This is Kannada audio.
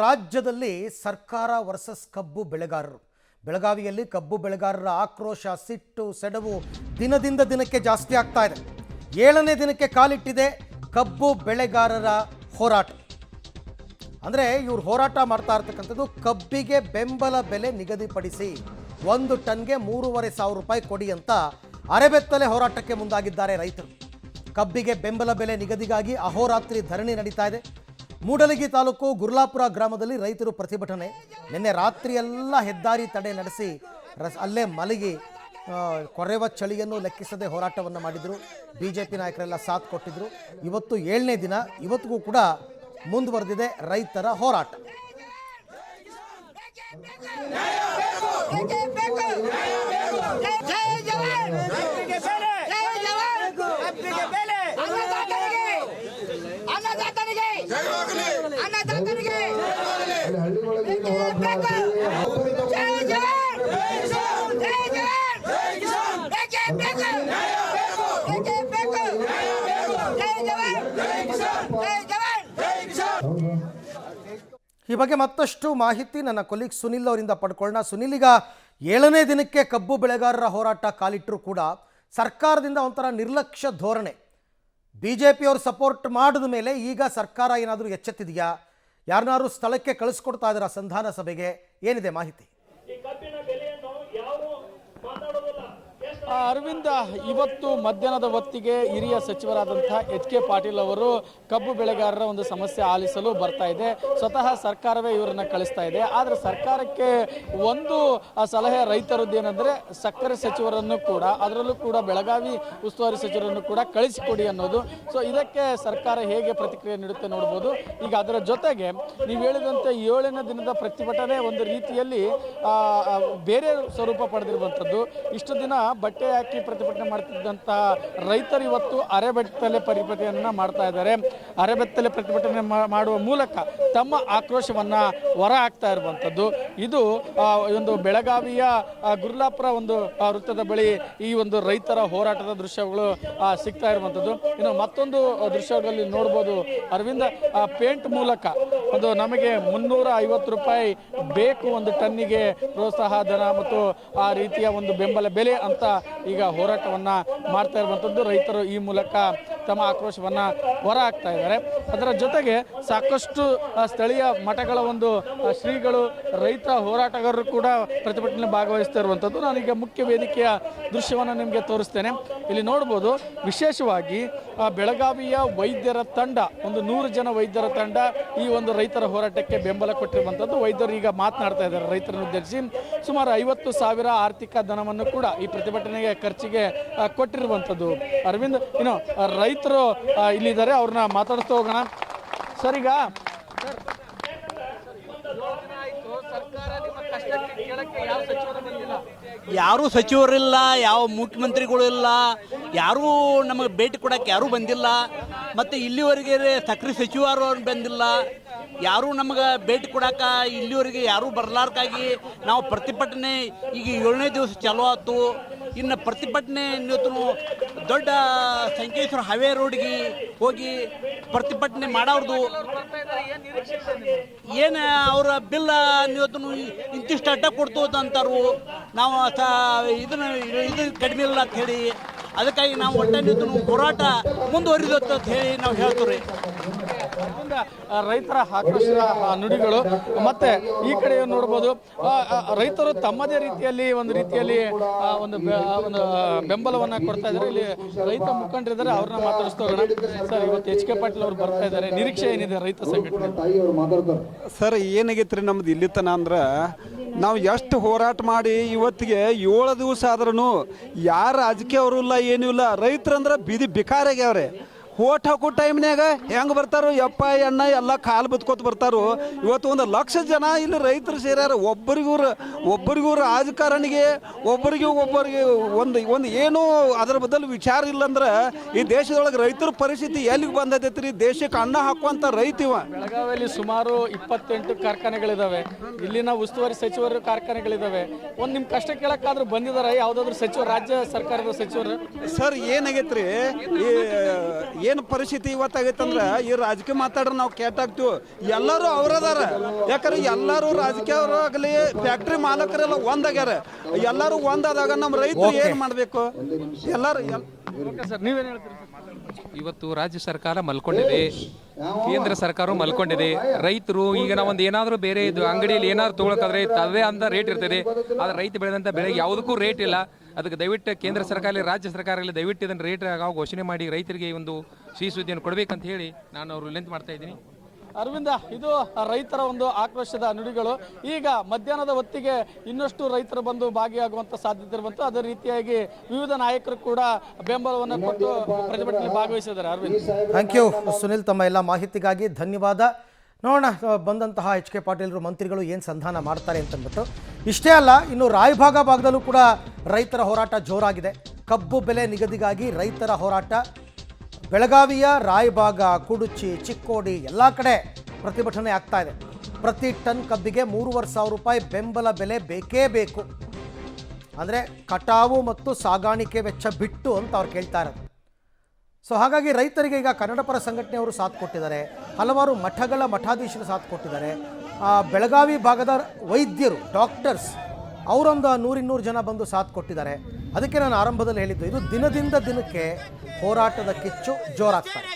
ರಾಜ್ಯದಲ್ಲಿ ಸರ್ಕಾರ ವರ್ಸಸ್ ಕಬ್ಬು ಬೆಳೆಗಾರರು. ಬೆಳಗಾವಿಯಲ್ಲಿ ಕಬ್ಬು ಬೆಳೆಗಾರರ ಆಕ್ರೋಶ, ಸಿಟ್ಟು, ಸೆಡವು ದಿನದಿಂದ ದಿನಕ್ಕೆ ಜಾಸ್ತಿ ಆಗ್ತಾ ಇದೆ. 7ನೇ ದಿನಕ್ಕೆ ಕಾಲಿಟ್ಟಿದೆ ಕಬ್ಬು ಬೆಳೆಗಾರರ ಹೋರಾಟ. ಅಂದರೆ ಇವರು ಹೋರಾಟ ಮಾಡ್ತಾ ಇರ್ತಕ್ಕಂಥದ್ದು ಕಬ್ಬಿಗೆ ಬೆಂಬಲ ಬೆಲೆ ನಿಗದಿಪಡಿಸಿ 1 ಟನ್ಗೆ 3,500 ರೂಪಾಯಿ ಕೊಡಿ ಅಂತ ಅರೆಬೆತ್ತಲೆ ಹೋರಾಟಕ್ಕೆ ಮುಂದಾಗಿದ್ದಾರೆ ರೈತರು. ಕಬ್ಬಿಗೆ ಬೆಂಬಲ ಬೆಲೆ ನಿಗದಿಗಾಗಿ ಅಹೋರಾತ್ರಿ ಧರಣಿ ನಡೀತಾ ಇದೆ. ಮೂಡಲಗಿ ತಾಲೂಕು ಗುರ್ಲಾಪುರ ಗ್ರಾಮದಲ್ಲಿ ರೈತರು ಪ್ರತಿಭಟನೆ. ನಿನ್ನೆ ರಾತ್ರಿಯೆಲ್ಲ ಹೆದ್ದಾರಿ ತಡೆ ನಡೆಸಿ ಅಲ್ಲೇ ಮಲಗಿ ಕೊರೆವ ಚಳಿಯನ್ನು ಲೆಕ್ಕಿಸದೆ ಹೋರಾಟವನ್ನು ಮಾಡಿದರು. ಬಿಜೆಪಿ ನಾಯಕರೆಲ್ಲ ಸಾಥ್ ಕೊಟ್ಟಿದ್ರು. ಇವತ್ತು 7ನೇ ದಿನ, ಇವತ್ತಿಗೂ ಕೂಡ ಮುಂದುವರೆದಿದೆ ರೈತರ ಹೋರಾಟ. ಈ ಬಗ್ಗೆ ಮತ್ತಷ್ಟು ಮಾಹಿತಿ ನನ್ನ ಕೊಲೀಗ್ ಸುನಿಲ್ ಅವರಿಂದ ಪಡ್ಕೊಳ್ಳೋಣ. ಸುನಿಲ್, ಈಗ 7ನೇ ದಿನಕ್ಕೆ ಕಬ್ಬು ಬೆಳೆಗಾರರ ಹೋರಾಟ ಕಾಲಿಟ್ಟರೂ ಕೂಡ ಸರ್ಕಾರದಿಂದ ಒಂಥರ ನಿರ್ಲಕ್ಷ್ಯ ಧೋರಣೆ. ಬಿಜೆಪಿಯವರು ಸಪೋರ್ಟ್ ಮಾಡಿದ ಮೇಲೆ ಈಗ ಸರ್ಕಾರ ಏನಾದರೂ ಎಚ್ಚೆತ್ತಿದೆಯಾ? ಯಾರನ್ನಾರು ಸ್ಥಳಕ್ಕೆ ಕಳಿಸ್ಕೊಡ್ತಾ ಇದ್ದಾರಾ ಸಂಧಾನ ಸಭೆಗೆ? ಏನಿದೆ ಮಾಹಿತಿ? ಅರವಿಂದ, ಇವತ್ತು ಮಧ್ಯಾಹ್ನದ ಹೊತ್ತಿಗೆ ಹಿರಿಯ ಸಚಿವರಾದಂತಹ ಎಚ್.ಕೆ. ಪಾಟೀಲ್ ಅವರು ಕಬ್ಬು ಬೆಳೆಗಾರರ ಒಂದು ಸಮಸ್ಯೆ ಆಲಿಸಲು ಬರ್ತಾ ಇದೆ. ಸ್ವತಃ ಸರ್ಕಾರವೇ ಇವರನ್ನ ಕಳಿಸ್ತಾ ಇದೆ. ಆದರೆ ಸರ್ಕಾರಕ್ಕೆ ಒಂದು ಸಲಹೆ ರೈತರದ್ದು ಏನಂದ್ರೆ, ಸಕ್ಕರೆ ಸಚಿವರನ್ನು ಕೂಡ, ಅದರಲ್ಲೂ ಕೂಡ ಬೆಳಗಾವಿ ಉಸ್ತುವಾರಿ ಸಚಿವರನ್ನು ಕೂಡ ಕಳಿಸಿಕೊಡಿ ಅನ್ನೋದು. ಸೊ ಇದಕ್ಕೆ ಸರ್ಕಾರ ಹೇಗೆ ಪ್ರತಿಕ್ರಿಯೆ ನೀಡುತ್ತೆ ನೋಡ್ಬೋದು. ಈಗ ಅದರ ಜೊತೆಗೆ ನೀವು ಹೇಳಿದಂತೆ 7ನೇ ದಿನದ ಪ್ರತಿಭಟನೆ ಒಂದು ರೀತಿಯಲ್ಲಿ ಬೇರೆ ಸ್ವರೂಪ ಪಡೆದಿರುವಂಥದ್ದು. ಇಷ್ಟು ದಿನ ಬಟ್ಟೆ ಹಾಕಿ ಪ್ರತಿಭಟನೆ ಮಾಡ್ತಿದ್ದಂತಹ ರೈತರು ಇವತ್ತು ಅರೆಬೆತ್ತಲೆ ಪ್ರತಿಭಟನೆಯನ್ನ ಮಾಡ್ತಾ ಇದ್ದಾರೆ. ಅರೆಬೆತ್ತಲೆ ಪ್ರತಿಭಟನೆ ಮಾಡುವ ಮೂಲಕ ತಮ್ಮ ಆಕ್ರೋಶವನ್ನ ಹೊರ ಹಾಕ್ತಾ ಇರುವಂಥದ್ದು. ಇದು ಒಂದು ಬೆಳಗಾವಿಯ ಗುರ್ಲಾಪುರ ಒಂದು ವೃತ್ತದ ಬಳಿ ಈ ಒಂದು ರೈತರ ಹೋರಾಟದ ದೃಶ್ಯಗಳು ಸಿಗ್ತಾ ಇರುವಂಥದ್ದು. ಇನ್ನು ಮತ್ತೊಂದು ದೃಶ್ಯಗಳಲ್ಲಿ ನೋಡ್ಬೋದು ಅರವಿಂದ, ಪೇಂಟ್ ಮೂಲಕ ಒಂದು ನಮಗೆ 350 ರೂಪಾಯಿ ಬೇಕು ಒಂದು ಟನ್ನಿಗೆ ಪ್ರೋತ್ಸಾಹ ಧನ ಮತ್ತು ಆ ರೀತಿಯ ಒಂದು ಬೆಂಬಲ ಬೆಲೆ ಅಂತ ಈಗ ಹೋರಾಟವನ್ನ ಮಾಡ್ತಾ ಇರುವಂಥದ್ದು. ರೈತರು ಈ ಮೂಲಕ ತಮ್ಮ ಆಕ್ರೋಶವನ್ನ ಹೊರ ಹಾಕ್ತಾ ಇದ್ದಾರೆ. ಅದರ ಜೊತೆಗೆ ಸಾಕಷ್ಟು ಸ್ಥಳೀಯ ಮಠಗಳ ಒಂದು ಶ್ರೀಗಳು, ರೈತ ಹೋರಾಟಗಾರರು ಕೂಡ ಪ್ರತಿಭಟನೆ ಭಾಗವಹಿಸ್ತಾ ಇರುವಂಥದ್ದು. ನಾನೀಗ ಮುಖ್ಯ ವೇದಿಕೆಯ ದೃಶ್ಯವನ್ನು ನಿಮಗೆ ತೋರಿಸ್ತೇನೆ. ಇಲ್ಲಿ ನೋಡ್ಬೋದು, ವಿಶೇಷವಾಗಿ ಬೆಳಗಾವಿಯ ವೈದ್ಯರ ತಂಡ, ಒಂದು 100 ಜನ ವೈದ್ಯರ ತಂಡ ಈ ಒಂದು ರೈತರ ಹೋರಾಟಕ್ಕೆ ಬೆಂಬಲ ಕೊಟ್ಟಿರುವಂಥದ್ದು. ವೈದ್ಯರು ಈಗ ಮಾತನಾಡ್ತಾ ಇದ್ದಾರೆ ರೈತರನ್ನು ಉದ್ದೇಶಿಸಿ. ಸುಮಾರು 50,000 ಆರ್ಥಿಕ ಧನವನ್ನು ಕೂಡ ಈ ಪ್ರತಿಭಟನೆಗೆ ಖರ್ಚಿಗೆ ಕೊಟ್ಟಿರುವಂಥದ್ದು. ಅರವಿಂದ್, ಇನ್ನು ರೈತರು ಇಲ್ಲಿದ್ದಾರೆ, ಅವ್ರನ್ನ ಮಾತಾಡಿಸ್ತಾ ಹೋಗೋಣ. ಸರ್, ಈಗ ಯಾರೂ ಸಚಿವರಿಲ್ಲ, ಯಾವ ಮುಖ್ಯಮಂತ್ರಿಗಳು ಇಲ್ಲ, ಯಾರೂ ನಮಗೆ ಭೇಟಿ ಕೊಡೋಕ್ಕೆ ಯಾರೂ ಬಂದಿಲ್ಲ. ಮತ್ತು ಇಲ್ಲಿವರೆಗೆ ಸಕ್ರೆ ಸಚಿವರು ಬಂದಿಲ್ಲ, ಯಾರೂ ನಮಗೆ ಭೇಟಿ ಕೊಡೋಕೆ ಇಲ್ಲಿವರೆಗೆ ಯಾರೂ ಬರಲಾರ್ಕಾಗಿ ನಾವು ಪ್ರತಿಭಟನೆ ಈಗ 7ನೇ ದಿವಸ ಚಾಲೂ ಆಯ್ತು. ಇನ್ನು ಪ್ರತಿಭಟನೆ ಇವತ್ತು ದೊಡ್ಡ ಸಂಕೇಶ್ವರ ಹೈವೇ ರೋಡ್ಗೆ ಹೋಗಿ ಪ್ರತಿಭಟನೆ ಮಾಡೋರ್ದು ಏನು ಅವರ ಬಿಲ್ಲ ಇವತ್ತು ಇಂತಿಷ್ಟು ಅಡ್ಡ ಕೊಡ್ತು ಅಂತಾರು. ನಾವು ಇದು ಕಡಿಮೆ ಇಲ್ಲ ಅಂತ ಹೇಳಿ, ಅದಕ್ಕಾಗಿ ನಾವು ಒಟ್ಟನ್ನು ಹೋರಾಟ ಮುಂದುವರಿದತ್ತ ಅಂತ ಹೇಳಿ ನಾವು ಹೇಳ್ತೀವಿ. ರೈತರ ಆಕ್ರೋಶದ ನುಡಿಗಳು. ಮತ್ತೆ ಈ ಕಡೆ ನೋಡ್ಬೋದು, ರೈತರು ತಮ್ಮದೇ ರೀತಿಯಲ್ಲಿ ಒಂದು ಬೆಂಬಲವನ್ನ ಕೊಡ್ತಾ ಇದ್ದಾರೆ. ಇಲ್ಲಿ ರೈತ ಮುಖಂಡರಿದ್ದಾರೆ, ಅವ್ರನ್ನ ಮಾತಾಡಿಸ್ತಾ ಹೋಗೋಣ. ಸರ್, ಇವತ್ತು ಎಚ್.ಕೆ. ಪಾಟೀಲ್ ಅವರು ಬರ್ತಾ ಇದ್ದಾರೆ, ನಿರೀಕ್ಷೆ ಏನಿದೆ ರೈತ ಸಂಘಟನೆ? ಸರ್, ಏನಾಗೈತ್ರಿ ನಮ್ದು ಇಲ್ಲಿ ತನ ಅಂದ್ರೆ, ನಾವು ಎಷ್ಟು ಹೋರಾಟ ಮಾಡಿ ಇವತ್ತಿಗೆ 7 ದಿವಸ ಆದ್ರೂ ಯಾರು ರಾಜಕೀಯವರು ಇಲ್ಲ, ಏನೂ ಇಲ್ಲ. ರೈತರಂದ್ರೆ ಬೀದಿ ಬಿಕಾರಾಗ್ಯಾವ್ರೆ. ಓಟ್ ಹಾಕೋ ಟೈಮ್ನಾಗ ಹೆಂಗೆ ಬರ್ತಾರೋ ಯಪ್ಪ ಎಣ್ಣ ಎಲ್ಲ ಕಾಲು ಬತ್ಕೋತ ಬರ್ತಾರೋ. ಇವತ್ತು 1 ಲಕ್ಷ ಜನ ಇಲ್ಲಿ ರೈತರು ಸೇರ್ಯಾರ. ಒಬ್ಬರಿಗೂ ರಾಜಕಾರಣಿಗೆ ಒಬ್ಬರಿಗೆ ಒಂದು ಏನೂ ಅದರ ಬದಲು ವಿಚಾರ ಇಲ್ಲಂದ್ರೆ ಈ ದೇಶದೊಳಗೆ ರೈತರ ಪರಿಸ್ಥಿತಿ ಎಲ್ಲಿಗೆ ಬಂದೈತಿ? ದೇಶಕ್ಕೆ ಅನ್ನ ಹಾಕುವಂಥ ರೈತ ಇವ. ಬೆಳಗಾವಿಯಲ್ಲಿ ಸುಮಾರು 28 ಕಾರ್ಖಾನೆಗಳಿದಾವೆ. ಇಲ್ಲಿನ ಉಸ್ತುವಾರಿ ಸಚಿವರು ಕಾರ್ಖಾನೆಗಳಿದಾವೆ. ಒಂದು ನಿಮ್ಮ ಕಷ್ಟ ಕೇಳಕ್ಕಾದ್ರೂ ಬಂದಿದ್ದಾರೆ ಯಾವುದಾದ್ರೂ ಸಚಿವರು, ರಾಜ್ಯ ಸರ್ಕಾರದ ಸಚಿವರು? ಸರ್, ಏನಾಗೈತ್ರಿ, ಏನು ಪರಿಸ್ಥಿತಿ ಇವತ್ತಾಗೈತಂದ್ರೆ ಈ ರಾಜಕೀಯ ಮಾತಾಡ್ರೆ ನಾವು ಕೆಟ್ಟಾಗ್ತೀವಿ. ಎಲ್ಲರೂ ಅವ್ರದಾರ, ಯಾಕಂದ್ರೆ ಎಲ್ಲರೂ ರಾಜಕೀಯವ್ರಾಗಲಿ ಫ್ಯಾಕ್ಟ್ರಿ ಮಾಲಕರೆಲ್ಲ ಒಂದಾಗ್ಯಾರ. ಎಲ್ಲರೂ ಒಂದಾದಾಗ ನಮ್ಮ ರೈತರು ಏನು ಮಾಡಬೇಕು? ಎಲ್ಲರೂ ಸರ್ ನೀವೇನು ಹೇಳ್ತೀರಿ? ಇವತ್ತು ರಾಜ್ಯ ಸರ್ಕಾರ ಮಲ್ಕೊಂಡಿದೆ, ಕೇಂದ್ರ ಸರ್ಕಾರ ಮಲ್ಕೊಂಡಿದೆ. ರೈತರು ಈಗ ನಾವೊಂದು ಏನಾದರೂ ಬೇರೆ ಇದು ಅಂಗಡಿಯಲ್ಲಿ ಏನಾದ್ರು ತೊಗೊಳಕಾದ್ರೆ ಅದೇ ಅಂತ ರೇಟ್ ಇರ್ತದೆ. ಆದರೆ ರೈತ ಬೆಳೆದಂಥ ಬೆಳೆಗೆ ಯಾವುದಕ್ಕೂ ರೇಟ್ ಇಲ್ಲ. ಅದಕ್ಕೆ ದಯವಿಟ್ಟು ಕೇಂದ್ರ ಸರ್ಕಾರ ರಾಜ್ಯ ಸರ್ಕಾರದಲ್ಲಿ ದಯವಿಟ್ಟು ಇದನ್ನು ರೇಟ್ ಘೋಷಣೆ ಮಾಡಿ ರೈತರಿಗೆ ಒಂದು ಸಿಹಿ ಸುದ್ದಿಯನ್ನು ಕೊಡಬೇಕಂತ ಹೇಳಿ ನಾನು ಅವರು ವಿನಂತಿ ಮಾಡ್ತಾ ಇದ್ದೀನಿ. ಅರವಿಂದ, ಇದು ರೈತರ ಒಂದು ಆಕ್ರೋಶದ ನುಡಿಗಳು. ಈಗ ಮಧ್ಯಾಹ್ನದ ಹೊತ್ತಿಗೆ ಇನ್ನಷ್ಟು ರೈತರು ಬಂದು ಭಾಗಿಯಾಗುವಂತ ಸಾಧ್ಯತೆ ಇರುವಂತ ಅದೇ ರೀತಿಯಾಗಿ ವಿವಿಧ ನಾಯಕರು ಕೂಡ ಬೆಂಬಲವನ್ನು ಕೊಟ್ಟು ಪ್ರತಿಭಟನೆ ಭಾಗವಹಿಸಿದ್ದಾರೆ. ಅರವಿಂದ್, ಥ್ಯಾಂಕ್ ಯು ಸುನಿಲ್, ತಮ್ಮ ಎಲ್ಲ ಮಾಹಿತಿಗಾಗಿ ಧನ್ಯವಾದ. ನೋಡೋಣ ಬಂದಂತಹ ಎಚ್ ಕೆ ಪಾಟೀಲರು ಮಂತ್ರಿಗಳು ಏನು ಸಂಧಾನ ಮಾಡ್ತಾರೆ ಅಂತಂದ್ಬಿಟ್ಟು. ಇಷ್ಟೇ ಅಲ್ಲ, ಇನ್ನು ಭಾಗದಲ್ಲೂ ಕೂಡ ರೈತರ ಹೋರಾಟ ಜೋರಾಗಿದೆ. ಕಬ್ಬು ಬೆಲೆ ನಿಗದಿಗಾಗಿ ರೈತರ ಹೋರಾಟ. ಬೆಳಗಾವಿಯ ರಾಯಭಾಗ, ಕುಡುಚಿ, ಚಿಕ್ಕೋಡಿ ಎಲ್ಲ ಕಡೆ ಪ್ರತಿಭಟನೆ ಆಗ್ತಾ ಇದೆ. ಪ್ರತಿ ಟನ್ ಕಬ್ಬಿಗೆ 3,500 ರೂಪಾಯಿ ಬೆಂಬಲ ಬೆಲೆ ಬೇಕೇ ಬೇಕು. ಅಂದರೆ ಕಟಾವು ಮತ್ತು ಸಾಗಾಣಿಕೆ ವೆಚ್ಚ ಬಿಟ್ಟು ಅಂತ ಅವ್ರು ಕೇಳ್ತಾ ಇರೋದು. ಸೊ ಹಾಗಾಗಿ ರೈತರಿಗೆ ಈಗ ಕನ್ನಡಪರ ಸಂಘಟನೆಯವರು ಸಾಥ್ ಕೊಟ್ಟಿದ್ದಾರೆ, ಹಲವಾರು ಮಠಗಳ ಮಠಾಧೀಶರು ಸಾಥ್ ಕೊಟ್ಟಿದ್ದಾರೆ. ಬೆಳಗಾವಿ ಭಾಗದ ವೈದ್ಯರು, ಡಾಕ್ಟರ್ಸ್ ಅವರೊಂದು 100-200 ಜನ ಬಂದು ಸಾಥ್ ಕೊಟ್ಟಿದ್ದಾರೆ. ಅದಕ್ಕೆ ನಾನು ಆರಂಭದಲ್ಲಿ ಹೇಳಿದ್ದು, ಇದು ದಿನದಿಂದ ದಿನಕ್ಕೆ ಹೋರಾಟದ ಕಿಚ್ಚು ಜೋರಾಗ್ತದೆ.